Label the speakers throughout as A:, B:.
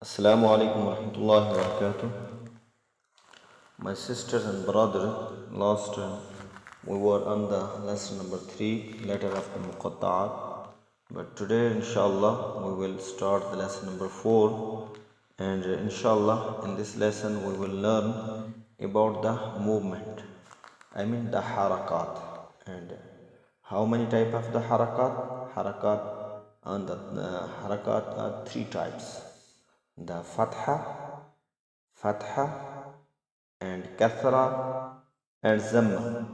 A: Assalamu alaikum warahmatullahi wabarakatuh. My sisters and brother, last we were on the lesson number 3, letter of the Muqatta'at. But today, inshallah, we will start the lesson number 4. And inshallah, in this lesson, we will learn about the movement. I mean the harakat. And how many type of the harakat? Harakat are 3 types. The fatha and kathra and zamma.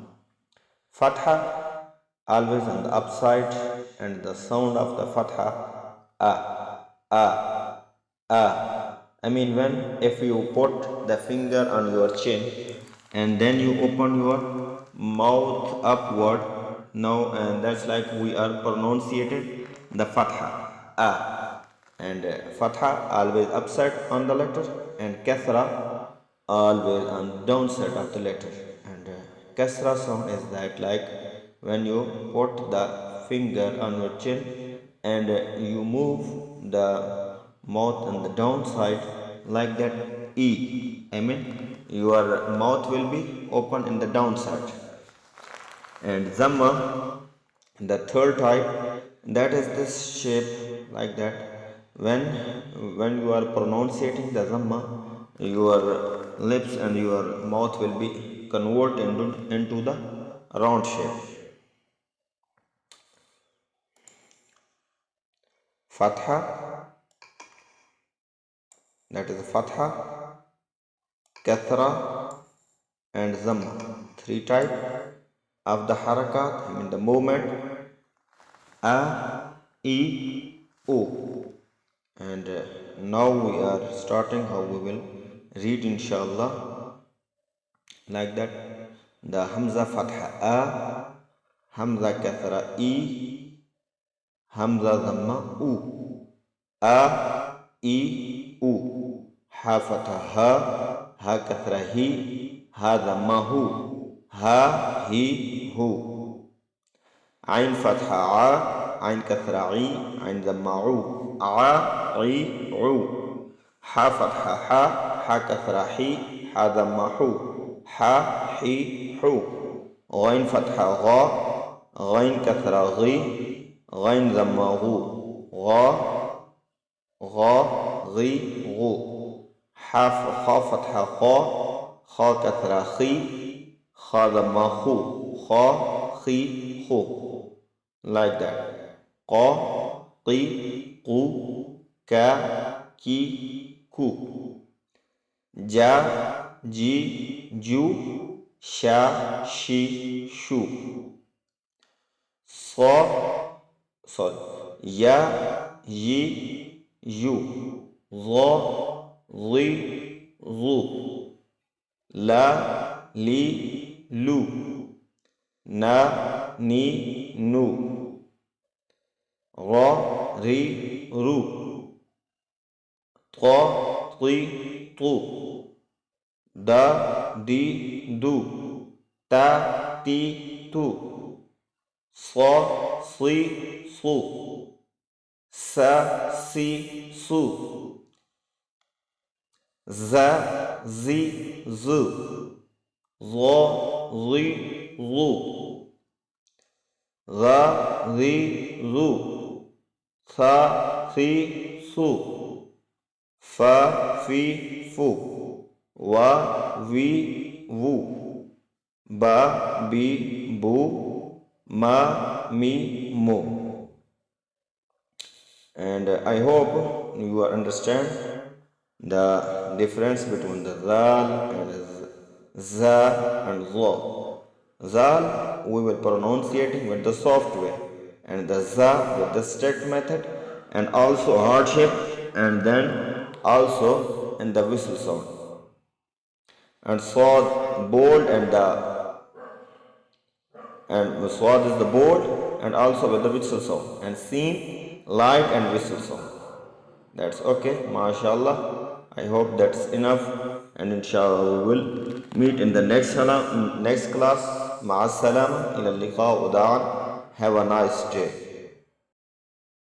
A: Fatha always on the upside, and the sound of the fatha I mean if you put the finger on your chin and then you open your mouth upward, now and that's like we are pronunciated the fatha and fatha always upside on the letter, and kathra always on downside of the letter. And kasra sound is that like when you put the finger on your chin and you move the mouth on the downside like that I mean your mouth will be open in the downside. And zamma, the third type, that is this shape like that. When you are pronouncing the zamma, your lips and your mouth will be converted into the round shape. Fatha, that is fatha, kathra and zamma. 3 types of the harakat, I mean the movement. A, I, O. And now we are starting how we will read inshallah like that. The hamza fatha A, hamza kathra I, hamza dhamma U. A, I, U. Ha fatha ha, ha kathra hi, ha dhamma hu, ha, hi, hu. Ain fatha A, ain kathra I, ain dhamma U. عي عو. ح فتحة ح كثرة حي ح ضمة حو ح حي حو. غين فتحة غا غين كثرة غي غين ضمة غو غا غا غي غو. خا فتحة خا خا كثرة خي خا ضمة خو خا خي خو. Like that. قا قي قو کا کی کو. جا جی جو شا شی شو. یا ی یو. ظا ظی ظو. لا لی لو. نا نی نو. را ری رو. طا طی طو. دا دی دو. تا تی تو. صا صی صو. سا سی سو. زا زی زو. ظا ظی ظو. غا غی غو. ثا ثی ثو. فا فی فو. وا وی وو. با بی بو. ما می مو. And I hope you understand the difference between the zal and za and za. Zal we will pronunciating with the soft way, and the za with the strict method, and also hardship, and then also in the whistle sound. And swad bold and swad is the bold and also with the whistle sound, and seen light and whistle sound. That's okay, mashallah. I hope that's enough, and inshallah we will meet in the next class. Ma'as salama, ila liqa udaan. Have a nice day.